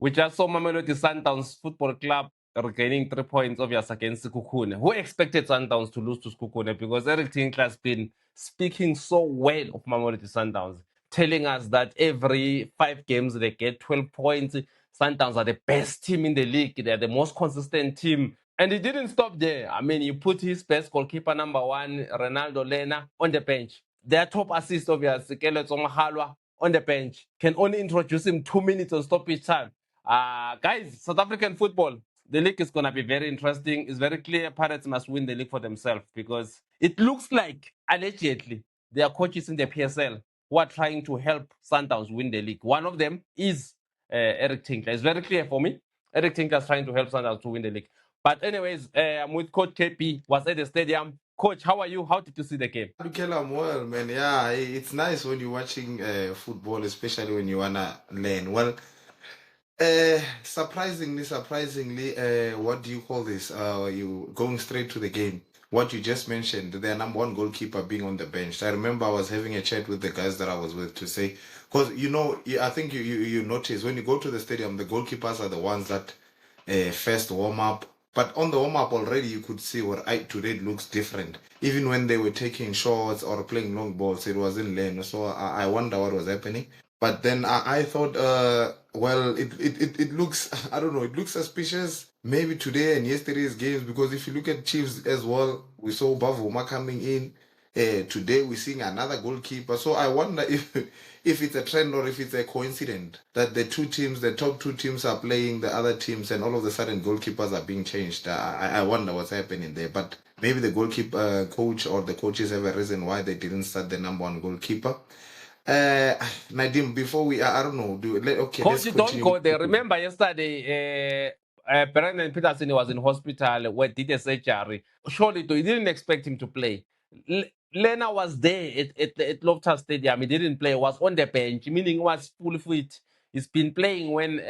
We just saw Mamelodi Sundowns Football Club regaining 3 points obvious against Sekhukhune. Who expected Sundowns to lose to Sekhukhune? Because Eric Tinkler has been speaking so well of Mamelodi Sundowns, telling us that every 5 games they get 12 points. Sundowns are the best team in the league. They're the most consistent team. And he didn't stop there. I mean, you put his best goalkeeper, number one, Ronaldo Lena, on the bench. Their top assist, obviously, Keletso Mahalwa, on the bench. Can only introduce him 2 minutes on stoppage time. Guys, South African football, the league is going to be very interesting. It's very clear Pirates must win the league for themselves because it looks like, allegedly, there are coaches in the PSL who are trying to help Sundowns win the league. One of them is Eric Tinkler. It's very clear for me. Eric Tinkler is trying to help Sundowns to win the league. But anyways, I'm with Coach KP, was at the stadium. Coach, how are you? How did you see the game? I'm well, man. Yeah, it's nice when you're watching football, especially when you wanna learn. Well, surprisingly, what do you call this? You going straight to the game. What you just mentioned, their number one goalkeeper being on the bench. I remember I was having a chat with the guys that I was with to say, because I think you notice when you go to the stadium, the goalkeepers are the ones that first warm up. But on the warm up already, you could see what today looks different. Even when they were taking shots or playing long balls, it was in lane. So I wonder what was happening. But then I thought, well, it looks, I don't know, it looks suspicious. Maybe today and yesterday's games, because if you look at Chiefs as well, we saw Bavuma coming in. Today we're seeing another goalkeeper. So I wonder if it's a trend or if it's a coincidence that the top two teams are playing the other teams and all of a sudden goalkeepers are being changed. I wonder what's happening there. But maybe the goalkeeper coach or the coaches have a reason why they didn't start the number one goalkeeper. Nadim, before I don't know, Coach, let's don't continue. go there. Remember yesterday, Brendan Peterson was in hospital where did a surgery. Surely, though, he didn't expect him to play. Lena was there at Loftus Stadium. He didn't play. He was on the bench, meaning he was full fit. He's been playing when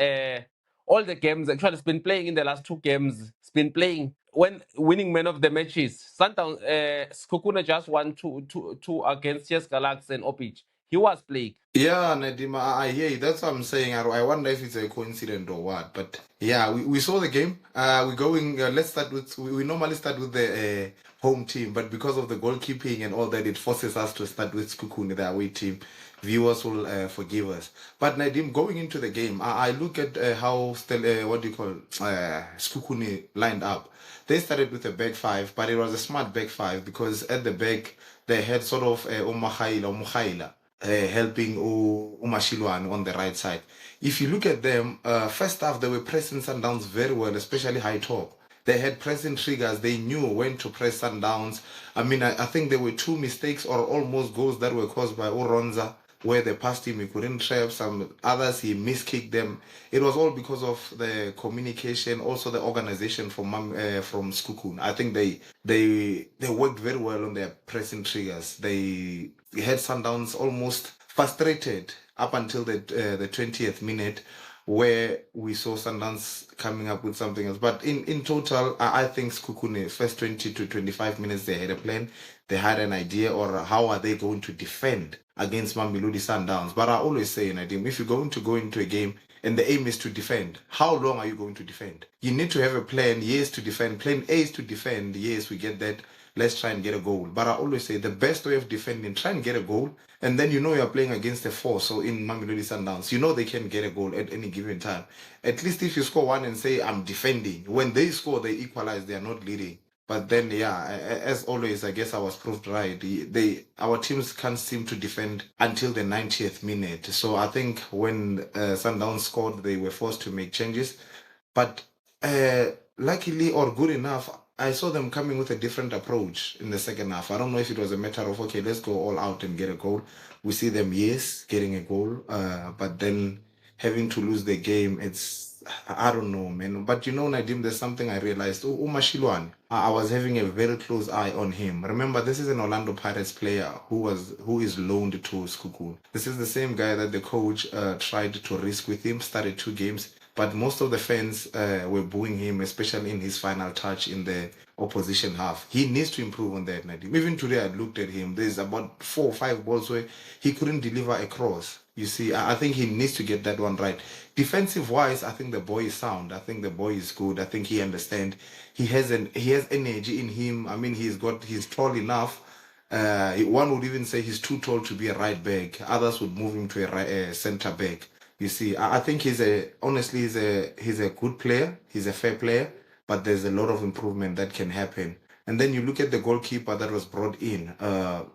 all the games. Actually, he's been playing in the last 2 games. He's been playing when winning man of the matches. Sundowns, Sekhukhune just won two against Yes Galaxy and Opich. He was playing. Yeah, Nadim, I hear you. That's what I'm saying. I wonder if it's a coincidence or what. But yeah, we saw the game. We're going. Let's start with. We normally start with the home team, but because of the goalkeeping and all that, it forces us to start with Sekhukhune, the away team. Viewers will forgive us. But Nadim, going into the game, I look at how what do you call Sekhukhune lined up. They started with a back five, but it was a smart back five because at the back they had sort of Umukhaila helping Umashilwane on the right side. If you look at them, first half they were pressing Sundowns very well, especially high top. They had pressing triggers. They knew when to press Sundowns. I mean, I think there were 2 mistakes or almost goals that were caused by Oronza, where they passed him, he couldn't trap. Some others, he miskicked them. It was all because of the communication, also the organization from Sekhukhune. I think they worked very well on their pressing triggers. They had Sundowns almost frustrated up until the 20th minute, where we saw Sundowns coming up with something else. But in total, I think Sekhukhune, first 20 to 25 minutes, they had a plan. They had an idea, or how are they going to defend against Mamelodi Sundowns. But I always say, Nadim, if you're going to go into a game and the aim is to defend, how long are you going to defend? You need to have a plan, yes, to defend. Plan A is to defend, yes, we get that. Let's try and get a goal. But I always say the best way of defending, try and get a goal. And then you know you're playing against a force. So in Mamelodi Sundowns, you know they can get a goal at any given time. At least if you score one and say, I'm defending, when they score, they equalize, they are not leading. But then, yeah, as always, I guess I was proved right. Our teams can't seem to defend until the 90th minute. So I think when Sundowns scored, they were forced to make changes. But luckily or good enough, I saw them coming with a different approach in the second half. I don't know if it was a matter of, okay, let's go all out and get a goal. We see them, yes, getting a goal, but then having to lose the game, I don't know, man. But Nadim, there's something I realized. Umashilwane, I was having a very close eye on him. Remember, this is an Orlando Pirates player who is loaned to Sekhukhune. This is the same guy that the coach tried to risk with him, started 2 games. But most of the fans were booing him, especially in his final touch in the opposition half. He needs to improve on that, Nadim. Even today, I looked at him. There's about 4 or 5 balls where he couldn't deliver a cross. You see, I think he needs to get that one right. Defensive wise, I think the boy is sound. I think the boy is good. I think he understands. He has energy in him. I mean, he's tall enough. One would even say he's too tall to be a right back. Others would move him to a center back. You see, I think honestly he's a good player. He's a fair player, but there's a lot of improvement that can happen. And then you look at the goalkeeper that was brought in,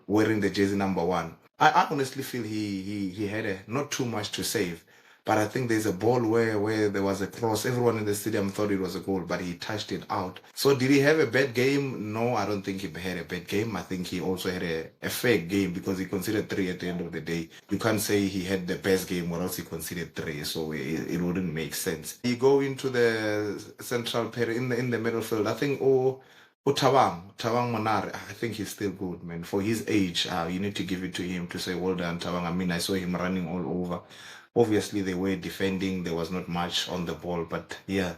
wearing the jersey number 1. I honestly feel he had not too much to save, but I think there's a ball where there was a cross. Everyone in the stadium thought it was a goal, but he touched it out. So did he have a bad game? No, I don't think he had a bad game. I think he also had a fair game because he considered 3 at the end of the day. You can't say he had the best game or else he considered 3, so it wouldn't make sense. You go into the central pair in the middle field. I think Tawang Monare, I think he's still good, man. For his age, you need to give it to him to say, well done, Tawang. I mean, I saw him running all over. Obviously, they were defending. There was not much on the ball, but yeah.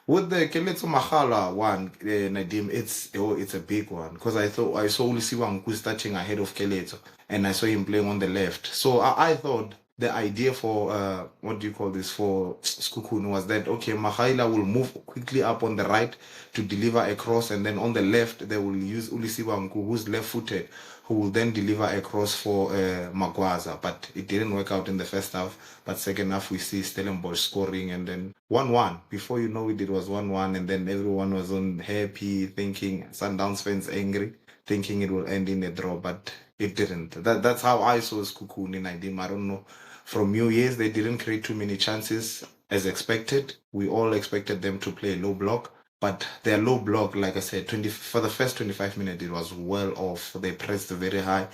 With the Keletso Mahala one, Nadim, it's a big one because I saw Ulisiwa starting ahead of Keletso, and I saw him playing on the left. So I thought the idea for what do you call this, for Sekhukhune was that okay, Mahaila will move quickly up on the right to deliver a cross, and then on the left they will use Ulisiwa who's left-footed, who will then deliver a cross for Magwaza. But it didn't work out in the first half. But second half we see Stellenbosch scoring, and then 1-1. Before you know it was 1-1, and then everyone was unhappy, thinking Sundowns fans angry, thinking it will end in a draw, but it didn't. That's how I saw Sekhukhune Nadim. I don't know. From you, yes, they didn't create too many chances as expected. We all expected them to play low block, but their low block, like I said, for the first 25 minutes, it was well off. They pressed very high,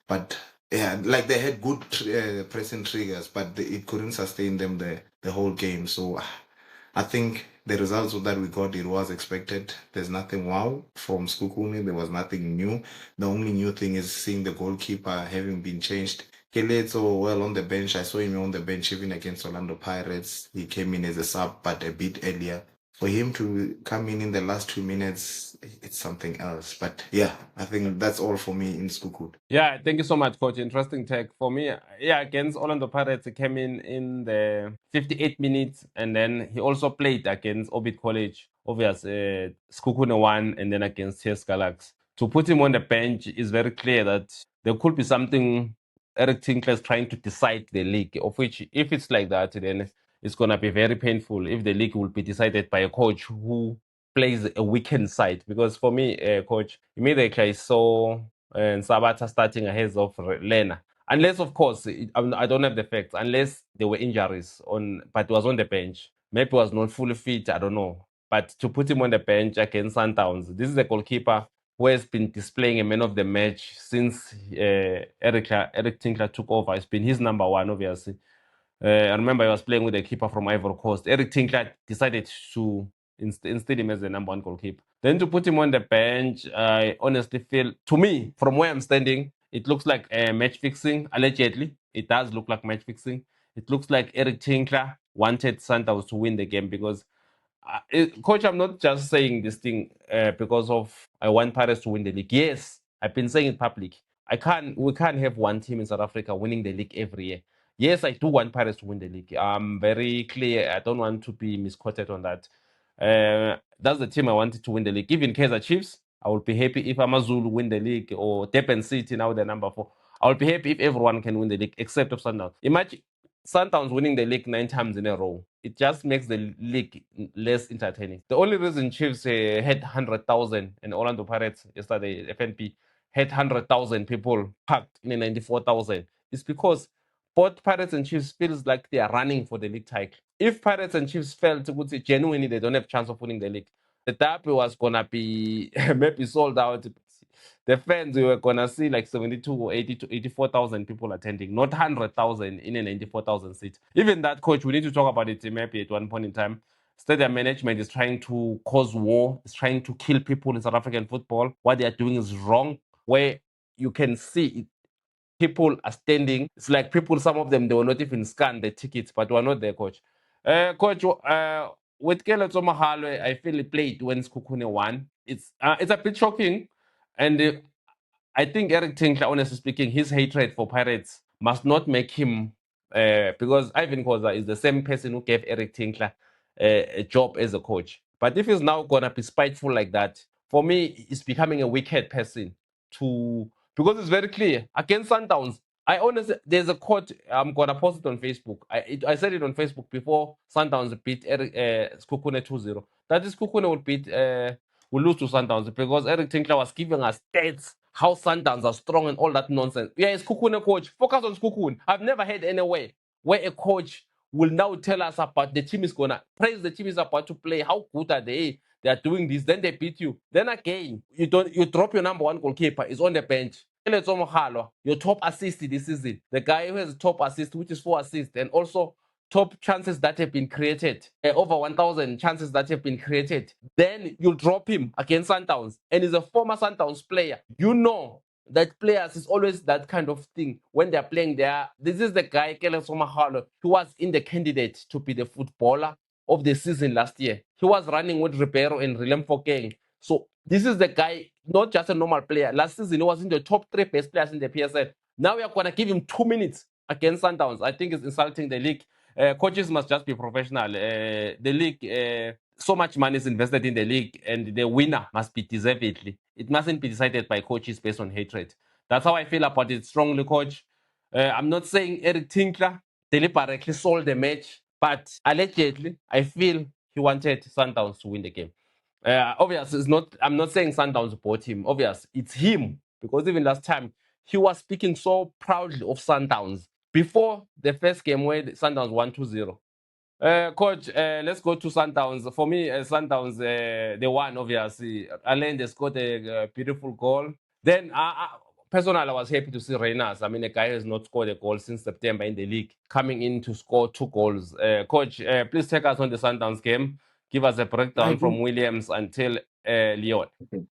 but yeah, like they had good pressing triggers, but it couldn't sustain them the whole game. So I think the results that we got, it was expected. There's nothing wow from Sekhukhune. There was nothing new. The only new thing is seeing the goalkeeper having been changed. Keletso, well, on the bench. I saw him on the bench even against Orlando Pirates. He came in as a sub, but a bit earlier. For him to come in the last 2 minutes, it's something else. But yeah, I think that's all for me in Sekhukhune. Yeah, thank you so much, Coach. Interesting take. For me, yeah, against Orlando Pirates, he came in the 58 minutes, and then he also played against Orbit College, obvious, Sekhukhune 1, and then against TS Galaxy. To put him on the bench is very clear that there could be something Eric Tinkler is trying to decide the league, of which, if it's like that, then it's going to be very painful if the league will be decided by a coach who plays a weekend side. Because for me, Coach, immediately I saw and Sabata starting ahead of Lena. Unless, of course, I don't have the facts, unless there were injuries but he was on the bench. Maybe he was not fully fit, I don't know. But to put him on the bench against Sundowns, this is a goalkeeper who has been displaying a man of the match since Eric Tinkler took over. It's been his number 1, obviously. I remember he was playing with a keeper from Ivory Coast. Eric Tinkler decided to instead him as the number 1 goalkeeper. Then to put him on the bench, I honestly feel, to me, from where I'm standing, it looks like match fixing, allegedly. It does look like match fixing. It looks like Eric Tinkler wanted Sundowns to win the game because, Coach, I'm not just saying this thing because of I want Pirates to win the league. Yes, I've been saying it public. We can't have one team in South Africa winning the league every year. Yes, I do want Pirates to win the league. I'm very clear. I don't want to be misquoted on that. That's the team I wanted to win the league. Even Kaizer Chiefs, I would be happy if Amazulu win the league, or Durban City, now the number 4. I would be happy if everyone can win the league except of Sundowns. Imagine Sundowns winning the league 9 times in a row. It just makes the league less entertaining. The only reason Chiefs had 100,000 and Orlando Pirates yesterday, FNP, had 100,000 people packed in a 94,000 is because both Pirates and Chiefs feels like they are running for the league title. If Pirates and Chiefs felt genuinely they don't have chance of winning the league, the derby was gonna be maybe sold out. The fans, we were gonna see like 72 or 80 to 84,000 people attending, not 100,000 in a 94,000 seat. Even that, Coach, we need to talk about it maybe at one point in time. Stadium management is trying to cause war, is trying to kill people in South African football. What they are doing is wrong, where you can see it, people are standing. It's like people, some of them, they were not even scanned the tickets, but were not there, Coach. Coach, with Keletso Mahalo, I feel he played when Sekhukhune won. It's a bit shocking, and I think Eric Tinkler, honestly speaking, his hatred for Pirates must not make him because Ivan Khoza is the same person who gave Eric Tinkler a job as a coach. But if he's now gonna be spiteful like that, for me, it's becoming a wicked person to, because it's very clear against Sundowns. I honestly, there's a quote, I'm gonna post it on Facebook. I said it on Facebook before Sundowns beat Sekhukhune 2-0. That is, Sekhukhune will lose to Sundowns because Eric Tinkler was giving us stats how Sundowns are strong and all that nonsense. Yeah, it's Sekhukhune coach. Focus on Sekhukhune. I've never heard anywhere where a coach will now tell us about the team is gonna praise the team is about to play. How good are they? They are doing this. Then they beat you. Then again, you drop your number one goalkeeper. Is on the bench. Your top assist this season. The guy who has top assist, which is 4 assists, and also top chances that have been created, over 1,000 chances that have been created. Then you drop him against Sundowns, and he's a former Sundowns player. You know that players is always that kind of thing when they're playing there. This is the guy, Kele Somahalo, who was in the candidate to be the footballer of the season last year. He was running with Ribeiro and Rilem Fokeng. So this is the guy, not just a normal player. Last season, he was in the top 3 best players in the PSL. Now we are going to give him 2 minutes against Sundowns. I think it's insulting the league. Coaches must just be professional. The league, so much money is invested in the league, and the winner must be deservedly. It mustn't be decided by coaches based on hatred. That's how I feel about it strongly, coach. I'm not saying Eric Tinkler deliberately sold the match, but allegedly, I feel he wanted Sundowns to win the game. Obviously, it's not. I'm not saying Sundowns bought him. Obviously, it's him, because even last time he was speaking so proudly of Sundowns before the first game where Sundowns won 2-0. Coach, let's go to Sundowns. For me, Sundowns, they won, obviously. Alain, they scored a beautiful goal. Then, personally, I was happy to see Reyners. I mean, a guy who has not scored a goal since September in the league, coming in to score 2 goals. Coach, please take us on the Sundowns game. Give us a breakdown from Williams until Leon.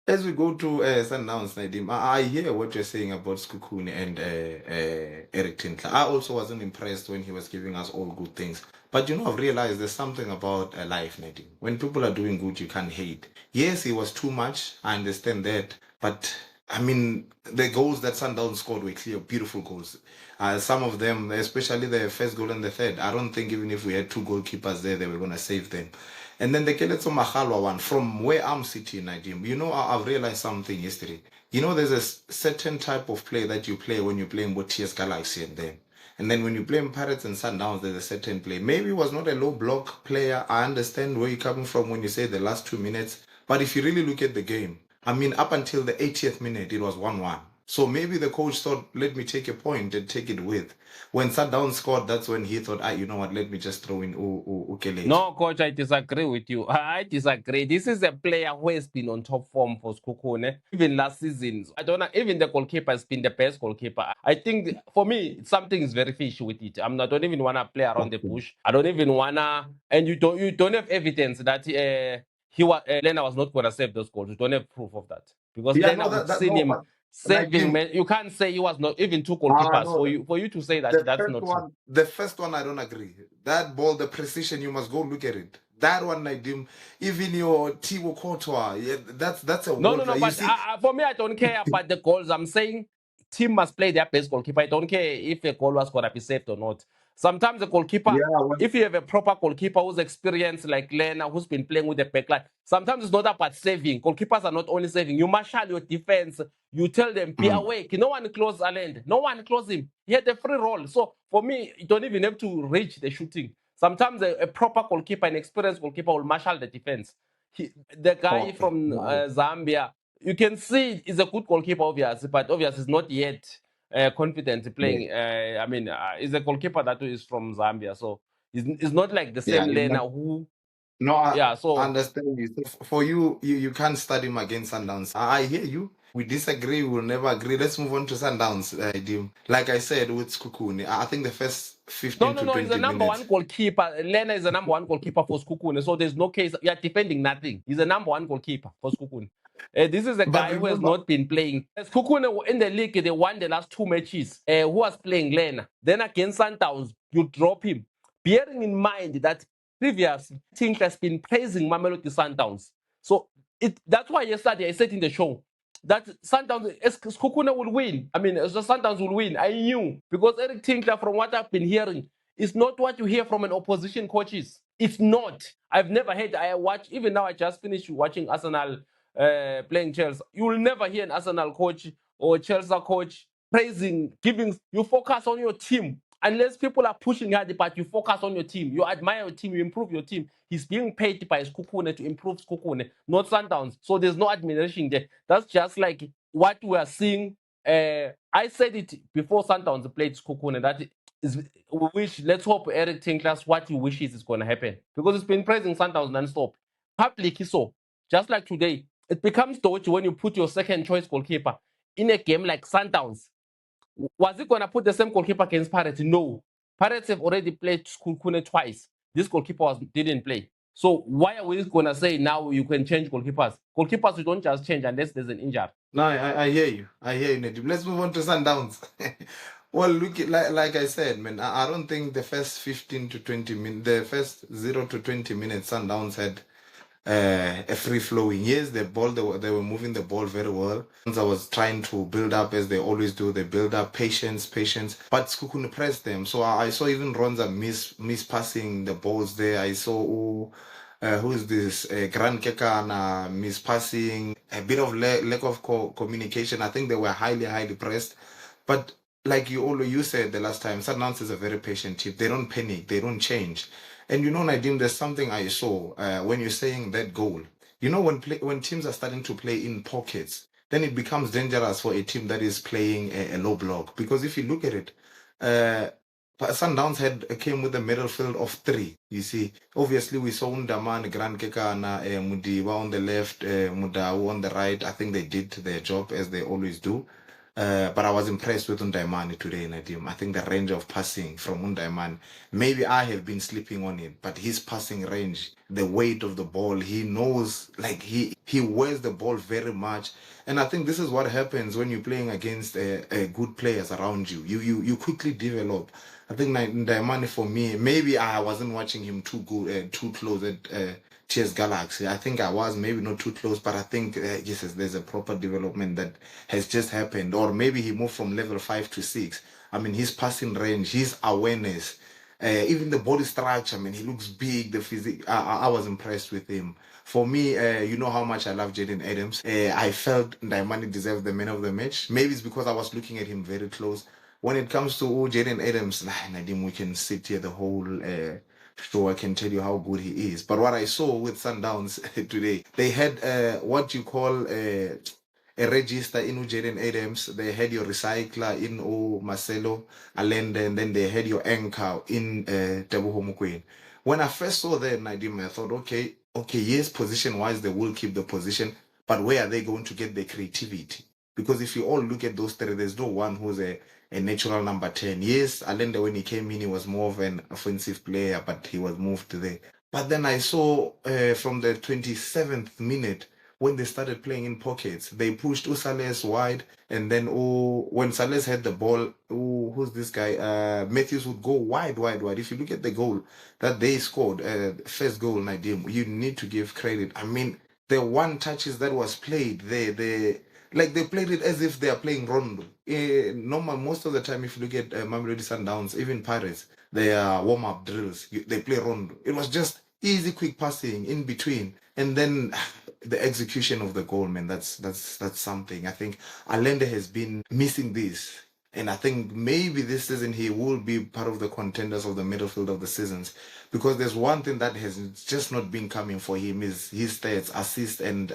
As we go to Sundowns, Nadim, I hear what you're saying about Sekhukhune and Eric Tinkler. I also wasn't impressed when he was giving us all good things. But I've realized there's something about life, Nadim. When people are doing good, you can't hate. Yes, it was too much. I understand that. But I mean, the goals that Sundowns scored were clear, beautiful goals. Some of them, especially the first goal and the third, I don't think even if we had 2 goalkeepers there, they were going to save them. And then the Keletso Mahalwa one, from where I'm sitting, Nadim, I've realized something yesterday. There's a certain type of play that you play when you're playing with TS Galaxy and them. And then when you play in Pirates and Sundowns, there's a certain play. Maybe it was not a low block player. I understand where you're coming from when you say the last 2 minutes. But if you really look at the game, I mean, up until the 80th minute, it was 1-1. So maybe the coach thought, let me take a point and take it with. When Sundowns scored, that's when he thought, you know what, let me just throw in Ukele. No, coach, I disagree with you. I disagree. This is a player who has been on top form for Sekhukhune, even last season. I don't know, even the goalkeeper has been the best goalkeeper. I think, for me, something is very fishy with it. I don't even want to play around the bush. I don't even want to, and you don't have evidence that Lena was not going to save those goals. You don't have proof of that. Because Lena would seen him saving, man. You can't say he was not even 2 goalkeepers. For you to say that, that's not true. The first one, I don't agree. That ball, the precision, you must go look at it. That one, Nadim, even your Thibaut Courtois, yeah, that's a no. But for me, I don't care about the goals. I'm saying team must play their best goalkeeper. I don't care if a goal was gonna be saved or not. Sometimes the goalkeeper, if you have a proper goalkeeper who's experienced like Lena, who's been playing with the backline, sometimes it's not about saving. Goalkeepers are not only saving. You marshal your defense. You tell them, be awake. No one close Allende. No one close him. He had a free roll. So for me, you don't even have to reach the shooting. Sometimes a proper goalkeeper, an experienced goalkeeper will marshal the defense. The guy from Zambia, you can see he's a good goalkeeper, obviously, but obviously he's not yet confident playing. He's a goalkeeper that is from Zambia, so he's not like the same Lena who. No, I understand you. For you can't study him against Sundowns. I hear you. We disagree. We'll never agree. Let's move on to Sundowns. Like I said with Sekhukhune, I think the first 15 to 20 minutes. He's a number 1 goalkeeper. Lena is a number 1 goalkeeper for Sekhukhune, so there's no case. You are defending nothing. He's a number 1 goalkeeper for Sekhukhune. This is a guy who has not been playing. Sekhukhune in the league, they won the last 2 matches. Who was playing Lena? Then against Sundowns, you drop him. Bearing in mind that previously, Tinkler has been praising Mamelodi Sundowns. So that's why yesterday I said in the show, that Sundowns, Sekhukhune will win. I mean, the Sundowns will win. I knew, because Eric Tinkler, from what I've been hearing, is not what you hear from an opposition coaches. It's not. I've never heard. I watch, even now. I just finished watching Arsenal playing Chelsea. You will never hear an Arsenal coach or Chelsea coach praising, giving. You focus on your team. Unless people are pushing hard, but you focus on your team. You admire your team, you improve your team. He's being paid by Sekhukhune to improve Sekhukhune, not Sundowns. So there's no admiration there. That's just like what we are seeing. I said it before Sundowns played Sekhukhune, that is, we wish, let's hope Eric Tinkler, what he wishes is going to happen. Because he's been praising Sundowns non-stop. Public, so just like today, it becomes dodgy when you put your second choice goalkeeper in a game like Sundowns. Was he going to put the same goalkeeper against Pirates? No. Pirates have already played Sekhukhune twice. This goalkeeper didn't play. So why are we going to say now you can change goalkeepers? Goalkeepers, you don't just change unless there's an injury. No, I hear you. I hear you, Nadim. Let's move on to Sundowns. Well, look, like I said, man, I don't think the first 15 to 20 minutes, the first 0 to 20 minutes, Sundowns had a free flowing. Yes, the ball, they were moving the ball very well. I was trying to build up, as they always do. They build up patience, but Sekhukhune pressed them. So I saw even Ronza miss passing the balls there. I saw who is this Grand Kekana miss passing, a bit of lack of communication. I think they were highly pressed, but like you said the last time, Sundowns is a very patient team. They don't panic, they don't change. And you know, Nadim, there's something I saw when you're saying that goal. You know, when teams are starting to play in pockets, then it becomes dangerous for a team that is playing a low block. Because if you look at it, Sundowns came with a middle field of three. You see, obviously we saw Undaman, Grand Kekana, Mudiba on the left, Mudau on the right. I think they did their job as they always do. But I was impressed with Undaimani today, Nadim. I think the range of passing from Undaimani, maybe I have been sleeping on it, but his passing range, the weight of the ball, he knows, like he wears the ball very much. And I think this is what happens when you're playing against good players around you. You quickly develop. I think Ndaimani, for me, maybe I wasn't watching him too close at TS Galaxy. I think I was maybe not too close, but I think yes, there's a proper development that has just happened. Or maybe he moved from level 5 to 6. I mean, his passing range, his awareness, even the body structure. I mean, he looks big. The physique. I was impressed with him. For me, you know how much I love Jaden Adams. I felt Ndaimani deserved the man of the match. Maybe it's because I was looking at him very close. When it comes to Jaden Adams, Nadim, we can sit here the whole show. I can tell you how good he is. But what I saw with Sundowns today, they had what you call a register in Jaden Adams. They had your recycler in Marcelo Allende, and then they had your anchor in Teboho Mokoena. When I first saw that, Nadim, I thought, okay, yes, position-wise, they will keep the position, but where are they going to get the creativity? Because if you all look at those three, there's no one who's a natural number 10. Yes, Allende, when he came in, he was more of an offensive player, but he was moved there. But then I saw from the 27th minute, when they started playing in pockets, they pushed Usales wide, and then when Sales had the ball, who's this guy? Matthews would go wide. If you look at the goal that they scored, first goal, Nadim, you need to give credit. I mean, the one touches that was played, like they played it as if they are playing rondo. Normal, most of the time, if you look at Mamelodi Sundowns, even Pirates, their warm-up drills, they play rondo. It was just easy, quick passing in between, and then the execution of the goal, man. That's something. I think Allende has been missing this. And I think maybe this season he will be part of the contenders of the middle field of the seasons, because there's one thing that has just not been coming for him is his stats, assists, and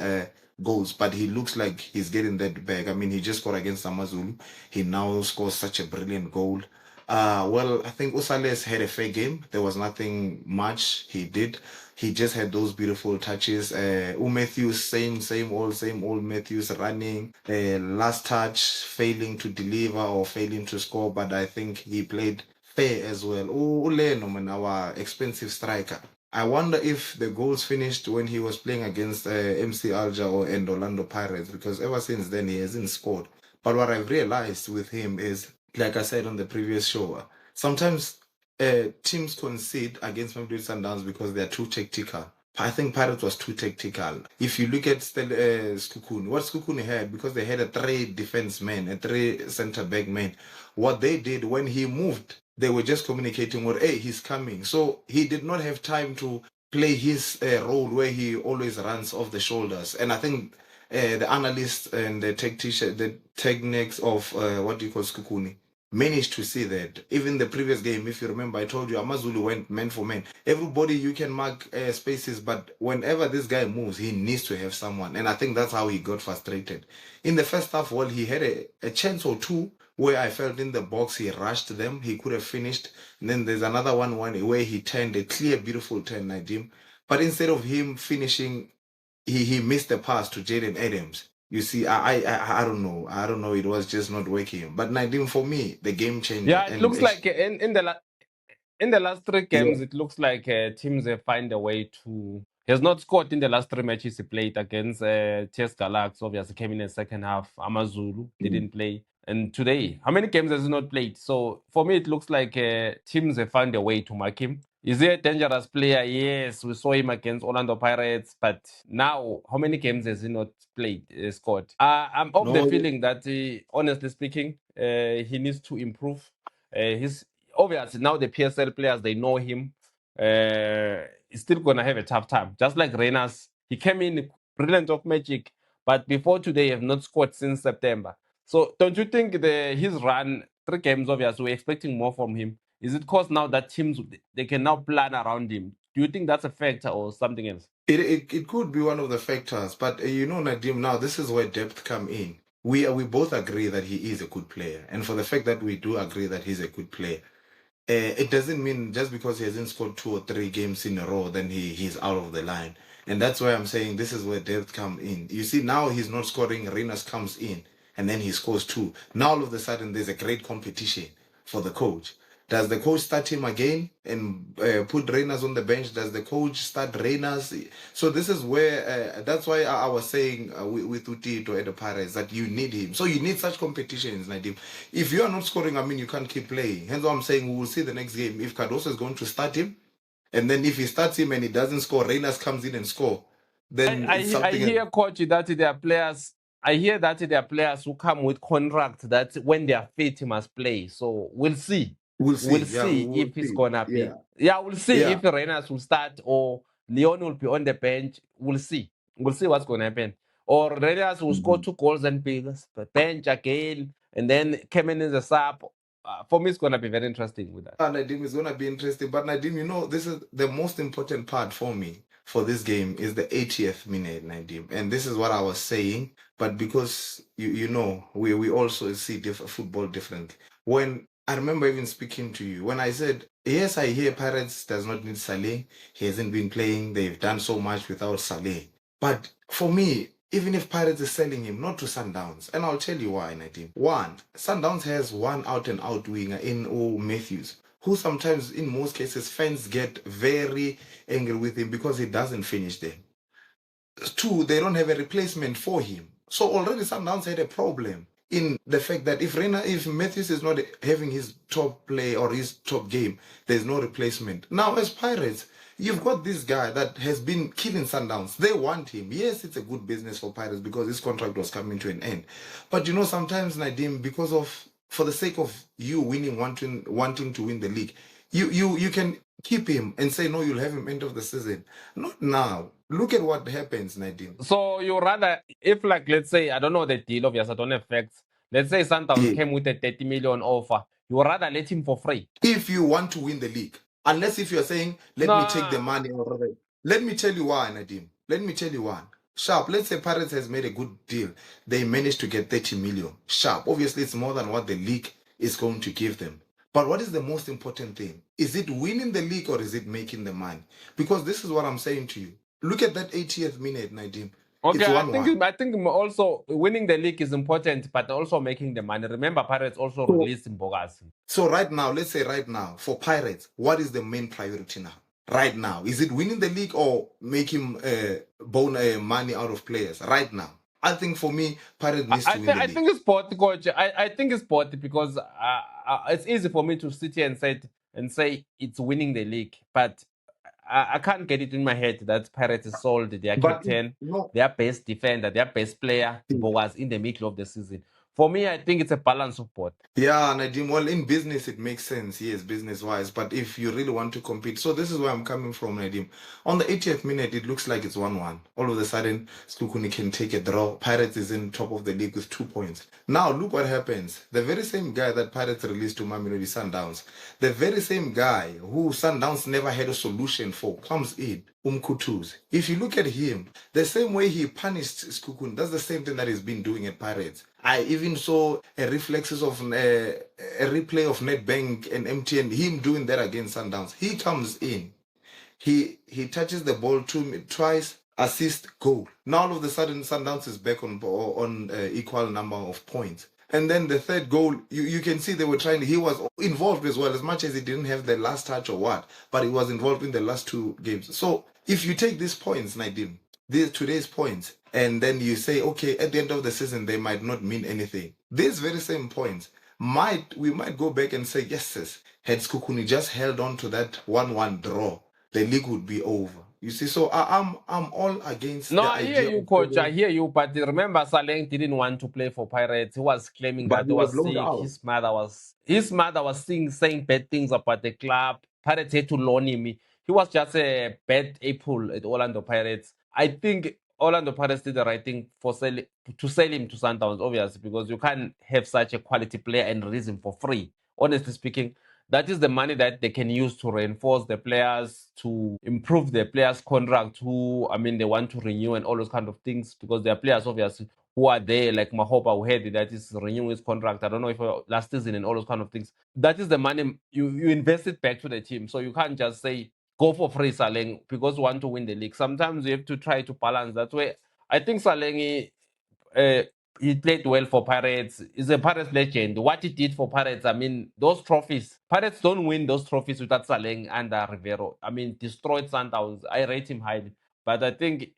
goals. But he looks like he's getting that back. I mean, he just scored against Amazulu. He now scores such a brilliant goal. Well, I think Usales had a fair game. There was nothing much he did. He just had those beautiful touches. Matthews, same old Matthews running. Last touch, failing to deliver or failing to score, but I think he played fair as well. Uleno, man, our expensive striker. I wonder if the goals finished when he was playing against MC Alger and Orlando Pirates, because ever since then he hasn't scored. But what I've realized with him is, like I said on the previous show, sometimes teams concede against Mamelodi Sundowns because they're too tactical. I think Pirates was too tactical. If you look at Sekhukhune, what Sekhukhune had, because they had a 3 defense men, a 3 center back men, what they did when he moved, they were just communicating with, hey, he's coming. So he did not have time to play his role where he always runs off the shoulders. And I think the analysts and the techniques of what do you call Sekhukhune managed to see that. Even the previous game, if you remember, I told you Amazulu went man for man. Everybody you can mark spaces, but whenever this guy moves, he needs to have someone. And I think that's how he got frustrated. In the first half, well, he had a chance or two where I felt in the box, he rushed them, he could have finished. And then there's another one where he turned a clear, beautiful turn, Nadim. But instead of him finishing, he missed the pass to Jaden Adams. You see, I don't know. I don't know. It was just not working. But Nadim, for me, the game changer. Yeah, it looks like in the last 3 yeah. games, it looks like teams have find a way to. He has not scored in the last 3 matches he played against TS Galaxy. Obviously, came in the second half. Amazulu didn't play. And today, how many games has he not played? So for me, it looks like teams have found a way to mark him. Is he a dangerous player? Yes, we saw him against Orlando Pirates. But now, how many games has he not played, scored? I'm of the No, feeling that, honestly speaking, he needs to improve. He's obviously now the PSL players, they know him. He's still gonna have a tough time. Just like Renas, he came in brilliant of magic, but before today have not scored since September. So don't you think his run 3 games, obviously we're expecting more from him? Is it because now that teams they can now plan around him? Do you think that's a factor or something else? it could be one of the factors, but you know, Nadim, now this is where depth come in. We both agree that he is a good player, and for the fact that we do agree that he's a good player, it doesn't mean just because he hasn't scored 2 or 3 games in a row, then he's out of the line. And that's why I'm saying this is where depth come in. You see, now he's not scoring. Renas comes in, and then he scores 2. Now all of a sudden there's a great competition for the coach. Does the coach start him again and put Renas on the bench? Does the coach start Renas? So this is where, that's why I was saying with Utito at the Pirates that you need him. So you need such competitions, Nadim. If you are not scoring, I mean, you can't keep playing. Hence what I'm saying, we will see the next game. If Cardoso is going to start him, and then if he starts him and he doesn't score, Renas comes in and score, then it's I something. hear, coach, that there are players. I hear that there are players who come with contract that when they are fit, he must play. So we'll see. We'll see. We'll Yeah, see we'll if it's see. gonna Yeah. be. Yeah, we'll see Yeah. if Renas will start or Leon will be on the bench. We'll see. We'll see what's gonna happen. Or Renas will score 2 goals and be bench again, and then came in as a sub. For me, it's gonna be very interesting with that. Nadim, is going to be interesting. But Nadim, you know, this is the most important part for me for this game is the 80th minute, Nadim. And this is what I was saying. But because, you know, we also see football differently. When I remember even speaking to you, when I said, yes, I hear Pirates does not need Saleng. He hasn't been playing. They've done so much without Saleng. But for me, even if Pirates is selling him, not to Sundowns, and I'll tell you why, Nadim. One, Sundowns has one out-and-out winger in Matthews, who sometimes, in most cases, fans get very angry with him because he doesn't finish them. Two, they don't have a replacement for him. So already Sundowns had a problem in the fact that if Matthews is not having his top play or his top game, there's no replacement. Now, as Pirates, you've got this guy that has been killing Sundowns. They want him. Yes, it's a good business for Pirates because his contract was coming to an end. But you know, sometimes, Nadim, for the sake of you wanting to win the league, you can keep him and say, no, you'll have him end of the season. Not now. Look at what happens, Nadim. So you rather, if like, let's say, I don't know the deal, obviously, I don't have facts. Let's say Sundowns Yeah. came with a 30 million offer. You rather let him for free. If you want to win the league, unless if you're saying, let me take the money. Let me tell you why, Nadim. Let me tell you why. Sharp, let's say Pirates has made a good deal. They managed to get 30 million. Sharp, obviously it's more than what the league is going to give them. But what is the most important thing? Is it winning the league or is it making the money? Because this is what I'm saying to you. Look at that 80th minute, Nadim. Okay, It's I 1-1. think also winning the league is important, but also making the money. Remember, Pirates also released Mbogas. So right now, let's say right now, for Pirates, what is the main priority now? Right now, is it winning the league or making money out of players? Right now, I think for me, Pirates needs to win the league. I think it's both, coach. I think it's both because it's easy for me to sit here and say it's winning the league, but I can't get it in my head that Pirates is sold their But captain, no, their best defender, their best player was in the middle of the season. For me, I think it's a balance of both. yeah, Nadim. Well, in business, it makes sense, yes, business wise. But if you really want to compete, so this is where I'm coming from, Nadim. On the 80th minute, it looks like it's 1-1. All of a sudden, Sekhukhune can take a draw. Pirates is in top of the league with 2 points. Now, look what happens. The very same guy that Pirates released to Mamelodi Sundowns, the very same guy who Sundowns never had a solution for, comes in. Umkhutuzi. If you look at him, the same way he punished Sekhukhune, that's the same thing that he's been doing at Pirates. I even saw a reflexes of a replay of Nedbank and MTN, him doing that against Sundowns. He comes in, he touches the ball twice, assist, goal. Now all of a sudden Sundowns is back on equal number of points. And then the third goal, you can see they were trying. He was involved as well, as much as he didn't have the last touch or what, but he was involved in the last two games. So if you take these points, Nadim, today's points, and then you say, okay, at the end of the season, they might not mean anything. These very same points we might go back and say, yes, sis, had Sekhukhune just held on to that 1-1 draw, the league would be over. You see, so I'm all against No, the I hear idea you, of coach. I hear you. But remember, Saleng didn't want to play for Pirates. He was claiming but that he he was was loaned sick. out. His mother was saying bad things about the club. Pirates had to loan him. He was just a bad apple at Orlando Pirates. I think Orlando Pirates did the right thing to sell him to Sundowns, obviously, because you can't have such a quality player and release him for free. Honestly speaking, that is the money that they can use to reinforce the players, to improve the players' contract, they want to renew and all those kind of things, because there are players, obviously, who are there, like Mahopa, who had that is renewing his contract. I don't know if last season and all those kind of things. That is the money you invest it back to the team. So you can't just say, go for free, Saleng, because you want to win the league. Sometimes you have to try to balance that way. I think Saleng, uh, he played well for Pirates. He's a Pirates legend. What he did for Pirates, those trophies. Pirates don't win those trophies without Saleng and Rivero. Destroyed Sundowns. I rate him highly. But I think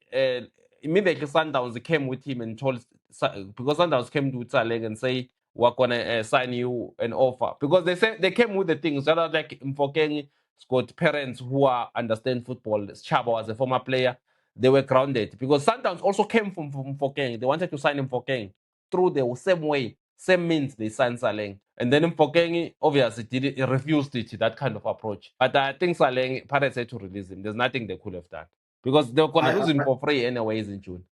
immediately Sundowns came with him and told, because Sundowns came to Saleng and say, we're going to sign you an offer. Because they came with the things that are like Mfokeng, got parents who understand football. Chaba was a former player. They were grounded because Sundowns also came from Mfokeng. They wanted to sign Mfokeng through the same way, same means they signed Saleng. And then Mfokeng obviously he refused it, that kind of approach. But I think Saleng, Pirates had to release him. There's nothing they could have done because they were going to lose him for free anyways in June.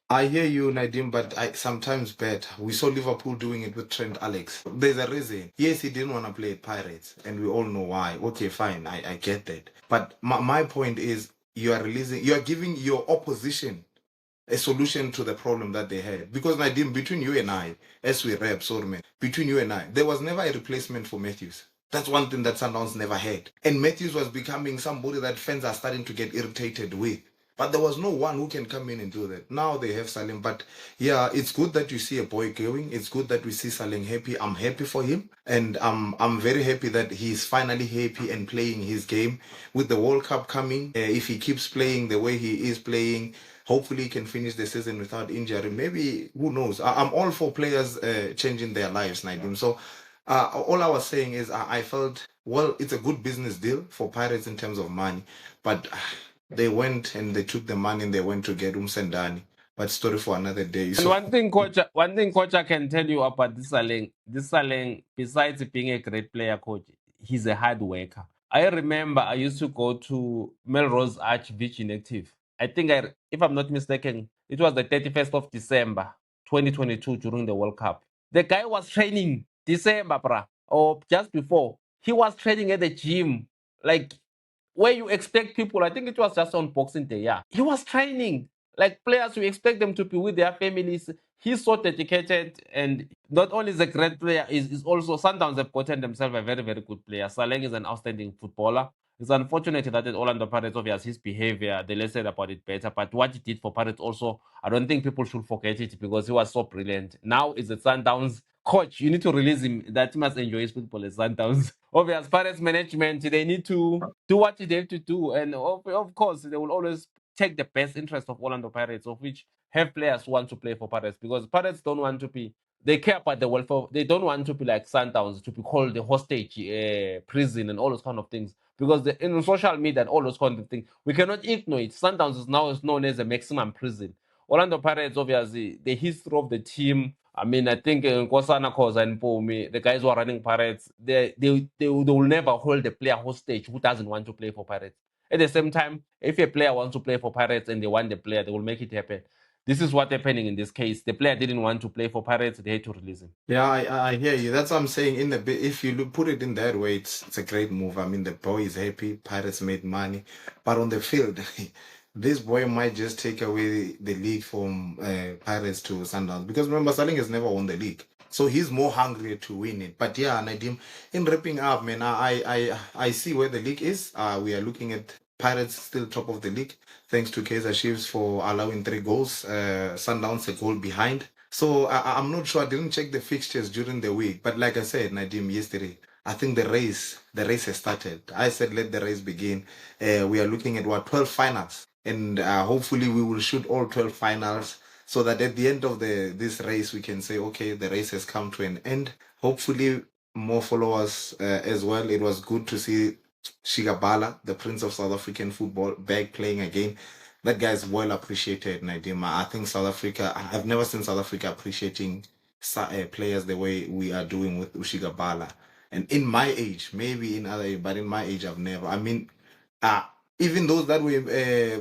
I hear you, Nadim, but I sometimes bet. We saw Liverpool doing it with Trent Alex. There's a reason. Yes, he didn't want to play at Pirates, and we all know why. Okay, fine, I get that. But my point is, you are giving your opposition a solution to the problem that they had. Because Nadim, between you and I, as we rap, sorry man, between you and I, there was never a replacement for Matthews. That's one thing that Sundowns never had. And Matthews was becoming somebody that fans are starting to get irritated with. But there was no one who can come in and do that. Now they have Saleng. But yeah, it's good that you see a boy going. It's good that we see Saleng happy. I'm happy for him. And I'm very happy that he's finally happy and playing his game. With the World Cup coming, if he keeps playing the way he is playing, hopefully he can finish the season without injury. Maybe, who knows? I'm all for players changing their lives, Nadim. So all I was saying is I felt, well, it's a good business deal for Pirates in terms of money. But they went and they took the money and they went to get Sendani. But story for another day. And So one thing, coach, I can tell you about this Saleng, besides being a great player, coach, he's a hard worker. I remember I used to go to Melrose Arch Beach Inactive. I think, if I'm not mistaken, it was the 31st of December, 2022, during the World Cup. The guy was training December, bruh, or just before. He was training at the gym, like where you expect people. I think it was just on Boxing Day. Yeah, he was training like players. You expect them to be with their families. He's so dedicated, and not only is a great player, is also Sundowns have gotten themselves a very, very good player. Saleng is an outstanding footballer. It's unfortunate that at Orlando Pirates, obviously, his behavior, they less said about it better. But what he did for Pirates also, I don't think people should forget it because he was so brilliant. Now it's at Sundowns. Coach, you need to release him. That he must enjoy his football at Sundowns. Obviously, Pirates management, they need to do what they have to do. And of course, they will always take the best interest of Orlando Pirates, of which have players who want to play for Pirates, because Pirates don't want to be, they care about the welfare. They don't want to be like Sundowns, to be called the hostage prison and all those kind of things. because in social media and all those kind of things, we cannot ignore it. Sundowns is now known as a maximum prison. Orlando Pirates, obviously, the history of the team. I mean, I think Nkosana Khoza and Pomi, the guys who are running Pirates, they will never hold a player hostage who doesn't want to play for Pirates. At the same time, if a player wants to play for Pirates and they want the player, they will make it happen. This is what's happening in this case. The player didn't want to play for Pirates, they had to release him. Yeah, I hear you. That's what I'm saying. If you put it in that way, it's a great move. I mean, the boy is happy. Pirates made money, but on the field, this boy might just take away the league from Pirates to Sundowns, because remember, Saleng has never won the league, so he's more hungry to win it. But yeah, Nadim, in wrapping up, man, I see where the league is. We are looking at Pirates still top of the league, thanks to Kaizer Chiefs for allowing 3 goals. Sundowns a goal behind. So I'm not sure. I didn't check the fixtures during the week, but like I said, Nadim, yesterday, I think the race has started. I said let the race begin. We are looking at 12 finals, and hopefully we will shoot all 12 finals, so that at the end of this race we can say, okay, the race has come to an end. Hopefully more followers as well. It was good to see Shigabala, the Prince of South African football, back playing again. That guy is well appreciated, Nadim. I think South Africa, I've never seen South Africa appreciating players the way we are doing with Ushigabala. And in my age, maybe in other, but in my age, I've never. I mean, even those that we, when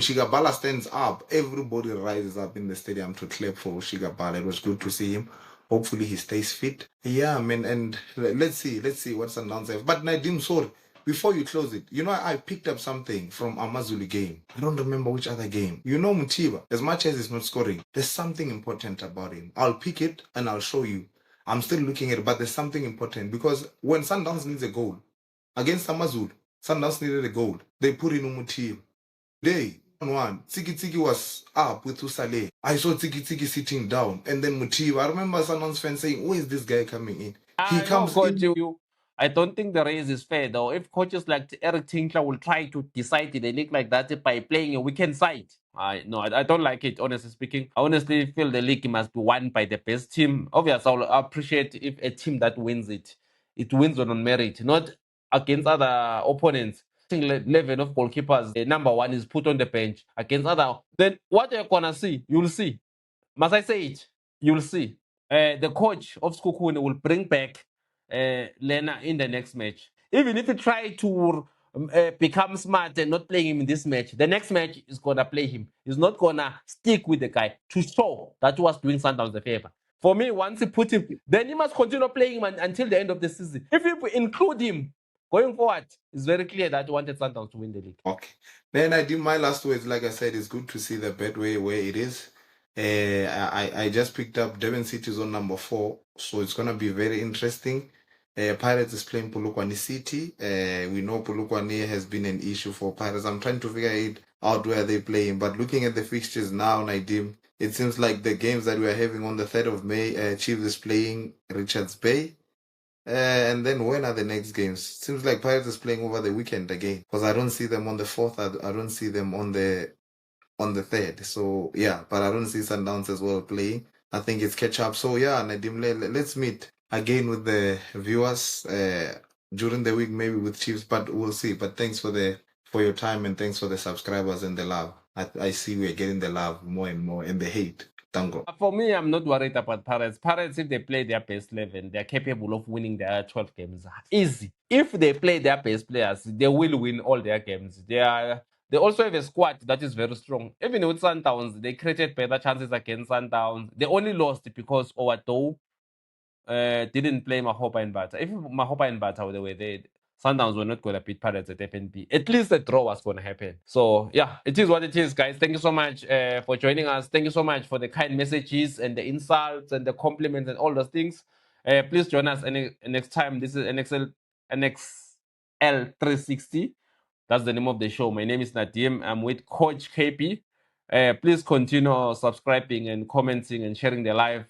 Shigabala stands up, everybody rises up in the stadium to clap for Shigabala. It was good to see him. Hopefully he stays fit. Yeah, man, and let's see what's announced. But Nadim, sorry, before you close it, I picked up something from Amazulu game. I don't remember which other game. Mutiba, as much as he's not scoring, there's something important about him. I'll pick it and I'll show you. I'm still looking at it, but there's something important, because when Sundowns needs a goal against Amazulu, Sundowns needed a goal. They put in Mutiba. Day 1, Tiki was up with Usale. I saw Tiki sitting down, and then Mutiba. I remember Sundowns fans saying, "Where is this guy coming in?" He comes in. I don't think the race is fair, though. If coaches like Eric Tinkler will try to decide the league like that by playing a weekend side, I don't like it, honestly speaking. I honestly feel the league must be won by the best team. Obviously, I'll appreciate if a team that wins it wins on merit, not against other opponents. I think 11 of goalkeepers, the number 1 is put on the bench against other. Then what you're gonna see, you'll see. Must I say it? You'll see. The coach of Sekhukhune will bring back Lena in the next match. Even if he try to become smart and not playing him in this match, the next match is gonna play him. He's not gonna stick with the guy to show that he was doing Sundowns a favor. For me, once he put him, then he must continue playing him until the end of the season. If you include him going forward, it's very clear that he wanted Sundowns to win the league. Okay. Then I do my last words. Like I said, it's good to see the Betway where it is. I just picked up Durban City on number 4, so it's gonna be very interesting. Pirates is playing Polokwane City. We know Polokwane has been an issue for Pirates. I'm trying to figure out where they're playing, but looking at the fixtures now, Nadim, it seems like the games that we are having on the 3rd of May, Chiefs is playing Richards Bay. And then when are the next games? Seems like Pirates is playing over the weekend again, because I don't see them on the 4th. I don't see them on the 3rd. So yeah, but I don't see Sundowns as well playing. I think it's catch up. So yeah, Nadim, let's meet again with the viewers during the week, maybe with Chiefs, but we'll see. But thanks for your time, and thanks for the subscribers and the love. I see we're getting the love more and more, and the hate. Tango. For me, I'm not worried about Pirates. Pirates, if they play their best 11, they're capable of winning their 12 games. Easy. If they play their best players, they will win all their games. They also have a squad that is very strong. Even with Sundowns, they created better chances against Sundowns. They only lost because Owato didn't play Mahopa and Bata. If Mahopa and Bata were the way they Sundowns were not going to beat Pirates at FNB. At least a draw was going to happen. So, yeah, it is what it is, guys. Thank you so much for joining us. Thank you so much for the kind messages and the insults and the compliments and all those things. Please join us next time. This is NXL 360. That's the name of the show. My name is Nadim. I'm with Coach KP. Please continue subscribing and commenting and sharing the live.